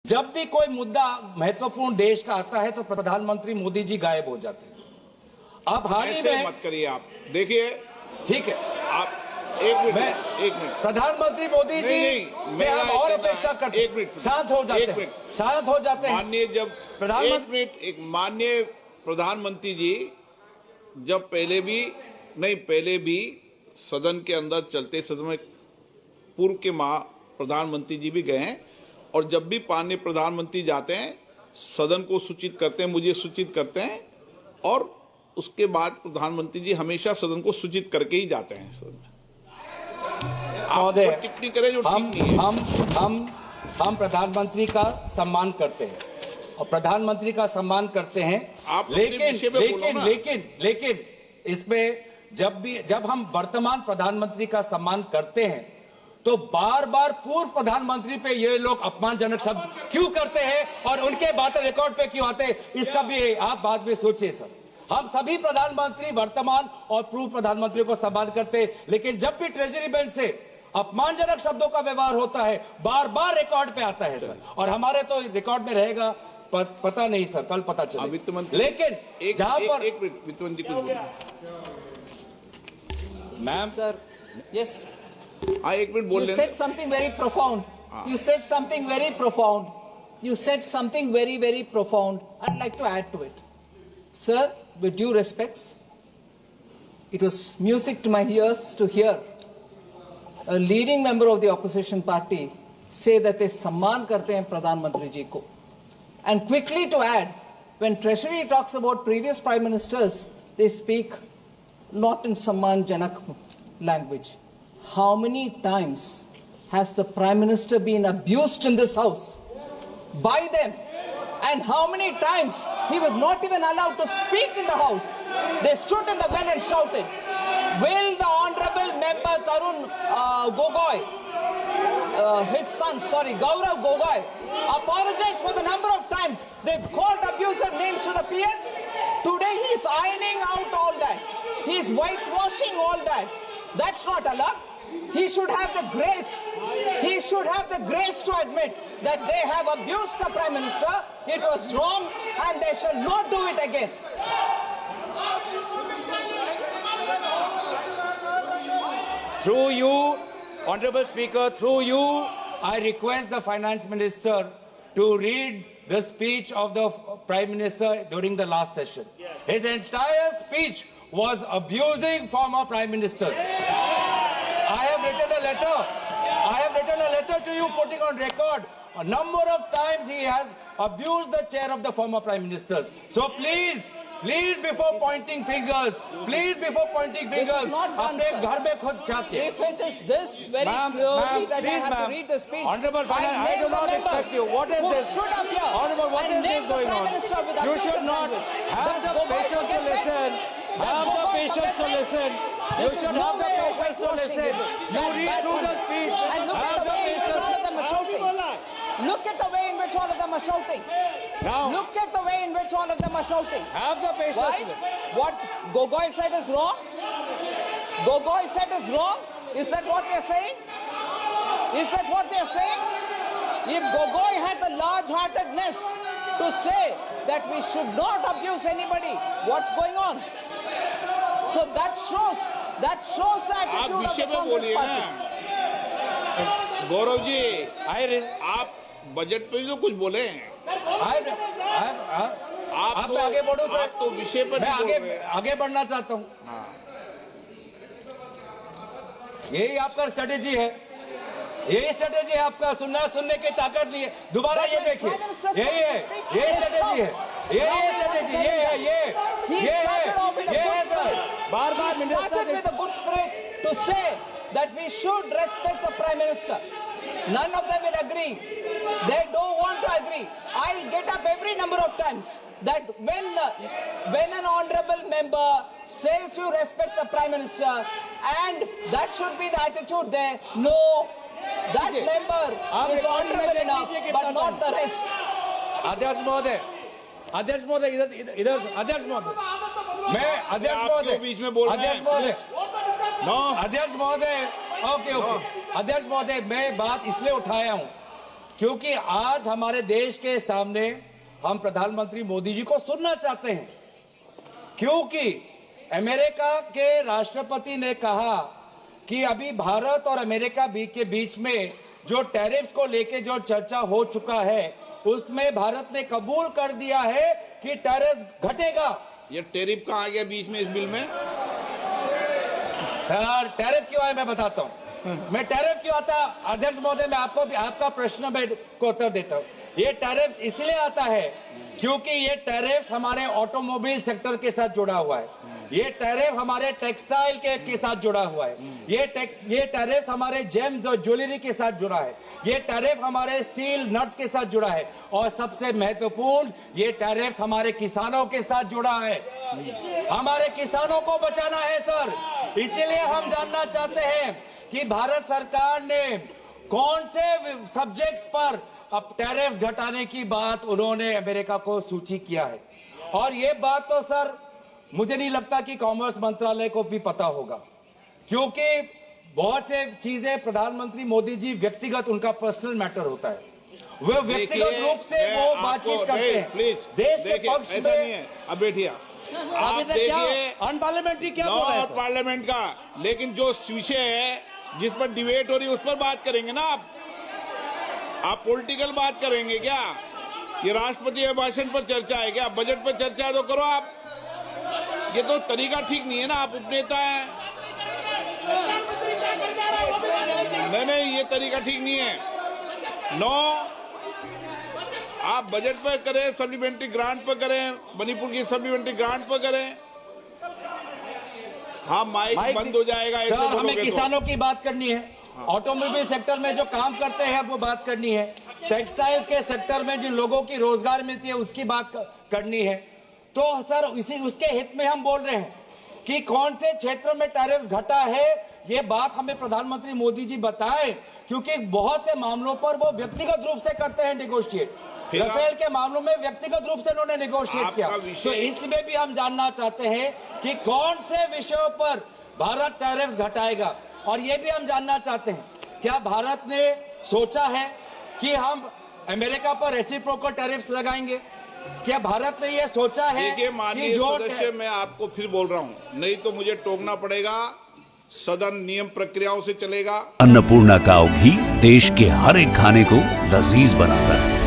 जब भी कोई मुद्दा महत्वपूर्ण देश का आता है तो प्रधानमंत्री मोदी जी गायब हो जाते हैं। आप हाल ही में मत करिए, आप देखिए, ठीक है, आप एक मिनट प्रधानमंत्री मोदी जी से हम और अपेक्षा करते हैं, शांत हो जाते हैं, शांत हो जाते हैं। माननीय जब प्रधानमंत्री माननीय प्रधानमंत्री जी जब पहले भी सदन के अंदर चलते सदन में पूर्व के प्रधानमंत्री जी भी गए हैं, और जब भी माननीय प्रधानमंत्री जाते हैं सदन को सूचित करते हैं, मुझे सूचित करते हैं, और उसके बाद प्रधानमंत्री जी हमेशा सदन को सूचित करके ही जाते हैं। सदन में आप टिप्पणी करें जो ठीक नहीं है। हम प्रधानमंत्री का सम्मान करते हैं और प्रधानमंत्री का सम्मान करते हैं, लेकिन इसमें जब हम वर्तमान प्रधानमंत्री का सम्मान करते हैं तो बार बार पूर्व प्रधानमंत्री पे ये लोग अपमानजनक शब्द क्यों करते हैं और उनके बातें रिकॉर्ड पे क्यों आते हैं, इसका भी आप बाद में सोचिए सर। हम सभी प्रधानमंत्री वर्तमान और पूर्व प्रधानमंत्री को सम्मान करते हैं, लेकिन जब भी ट्रेजरी बेंच से अपमानजनक शब्दों का व्यवहार होता है बार बार रिकॉर्ड पे आता है सर, और हमारे तो रिकॉर्ड में रहेगा पता नहीं सर, कल पता चले। लेकिन जहां पर वित्त मंत्री कुछ मैम सर, यस, एक मिनट बोल you said something very profound. You said something very profound. You said something very, very profound. I'd like to add to it. Sir, with due respects, it was music to my ears to hear a leading member of the opposition party say that they samman karte hain Pradhan Mantri ji ko. And quickly to add, when Treasury talks about previous Prime Ministers, they speak not in Samman Janak language. How many times has the Prime Minister been abused in this House by them? And how many times he was not even allowed to speak in the House? They stood in the well and shouted. Will the Honorable Member Tarun Gogoi, his son, Gaurav Gogoi, apologize for the number of times they've called abusive names to the PM? Today he's ironing out all that. He's whitewashing all that. That's not allowed. He should have the grace. He should have the grace to admit that they have abused the Prime Minister. It was wrong and they shall not do it again. Through you, Honorable Speaker, through you, I request the Finance Minister to read the speech of the Prime Minister during the last session. His entire speech was abusing former Prime Ministers. I have written a letter to you putting on record a number of times he has abused the chair of the former Prime Ministers. So please before pointing fingers, अपने घर में खुद जाके. If it is this very clearly that I have to read the speech, Honorable Finance, I do not expect you. What is this? Honorable, what is this going on? You should not have the patience to listen. Have the patience to listen. You should have the patience to listen. You read through the speech. Have the patience. Look at the way in which all of them are shouting. Now, look at the way in which all of them are shouting. Have the patience. Why? What Gogoi said is wrong? Gogoi said is wrong? Is that what they're saying? Is that what they're saying? If Gogoi had the large-heartedness to say that we should not abuse anybody, what's going on? So that shows the attitude of the Congress party. Gaurav ji, आप budget पे जो कुछ बोले हैं, आप आगे बढ़ो sir. आप तो विषय पर आगे बढ़ना चाहता हूँ। यही आपका स्ट्रेटेजी है, आपका सुनने की ताकत नहीं है। दोबारा ये देखिए, यही स्ट्रेटेजी है, ये है सर। बार-बार started with a good spirit to say that we should respect the Prime Minister. None of them will agree. They don't want to agree. I'll get up every number of times that when an honorable member says you respect the Prime Minister, and that should be the attitude there. No, that member is honorable enough, but not the rest. अध्यक्ष महोदय, इधर अध्यक्ष महोदय, मैं अध्यक्ष महोदय बीच में बोल रहे हैं। अध्यक्ष महोदय, ओके, अध्यक्ष महोदय, मैं बात इसलिए उठाया हूं क्योंकि आज हमारे देश के सामने हम प्रधानमंत्री मोदी जी को सुनना चाहते हैं, क्योंकि अमेरिका के राष्ट्रपति ने कहा कि अभी भारत और अमेरिका के बीच में जो टैरिफ्स को लेके जो चर्चा हो चुका है, उसमें भारत ने कबूल कर दिया है कि टैरिफ घटेगा। ये टैरिफ कहाँ आ गया बीच में इस बिल में? सर टैरिफ क्यों आया मैं बताता हूं। मैं टैरिफ क्यों आता, अध्यक्ष महोदय, मैं आपको आपका प्रश्न में को उत्तर देता हूं। ये टैरिफ इसलिए आता है क्योंकि ये टैरिफ हमारे ऑटोमोबाइल सेक्टर के साथ जुड़ा हुआ है, ये टैरिफ हमारे टेक्सटाइल के साथ जुड़ा हुआ है, ये टैरिफ हमारे जेम्स और ज्वेलरी के साथ जुड़ा है, ये टैरिफ हमारे स्टील नट्स के साथ जुड़ा है, और सबसे महत्वपूर्ण ये टैरिफ हमारे किसानों के साथ जुड़ा है। हमारे किसानों को बचाना है सर, इसीलिए हम जानना चाहते हैं कि भारत सरकार ने कौन से सब्जेक्ट्स पर अब टैरिफ घटाने की बात उन्होंने अमेरिका को सूची किया है। और ये बात तो सर मुझे नहीं लगता कि कॉमर्स मंत्रालय को भी पता होगा, क्योंकि बहुत से चीजें प्रधानमंत्री मोदी जी व्यक्तिगत उनका पर्सनल मैटर होता है, वो व्यक्तिगत रूप से वो बातचीत करते हैं। देश के पक्ष ऐसा नहीं है। अब बैठिए आप देखिए अनपार्लियामेंट्री क्या बोल रहे हैं सर? पार्लियामेंट का, लेकिन जो विषय है जिस पर डिबेट हो रही है उस पर बात करेंगे ना आप पॉलिटिकल बात करेंगे क्या? ये राष्ट्रपति अभिभाषण पर चर्चा है क्या? बजट पर चर्चा तो करो आप। ये तो तरीका ठीक नहीं है ना, आप उपनेता हैं। नहीं, ये तरीका ठीक नहीं है। आप बजट पर करें, सप्लीमेंट्री ग्रांट पर करें, मणिपुर की सप्लीमेंट्री ग्रांट पर करें। हाँ, माइक बंद हो जाएगा। सर हमें किसानों की बात करनी है, ऑटोमोबाइल सेक्टर में जो काम करते हैं वो बात करनी है, टेक्सटाइल्स के सेक्टर में जिन लोगों की रोजगार मिलती है उसकी बात करनी है। तो सर उसके हित में हम बोल रहे हैं कि कौन से क्षेत्र में टैरिफ घटा है, ये बात हमें प्रधानमंत्री मोदी जी बताएं, क्योंकि बहुत से मामलों पर वो व्यक्तिगत रूप से करते हैं निगोशिएट। राफेल के मामलों में व्यक्तिगत रूप से उन्होंने निगोशिएट किया, तो इसमें भी हम जानना चाहते हैं कि कौन से विषयों पर भारत टैरिफ घटाएगा। और ये भी हम जानना चाहते हैं क्या भारत ने सोचा है कि हम अमेरिका पर रेसिप्रोकल टैरिफ्स लगाएंगे? क्या भारत ने ये सोचा है? देखिए माननीय सदस्य, मैं आपको फिर बोल रहा हूं, नहीं तो मुझे टोकना पड़ेगा। सदन नियम प्रक्रियाओं से चलेगा। अन्नपूर्णा काव घी देश के हर एक खाने को लजीज बनाता है।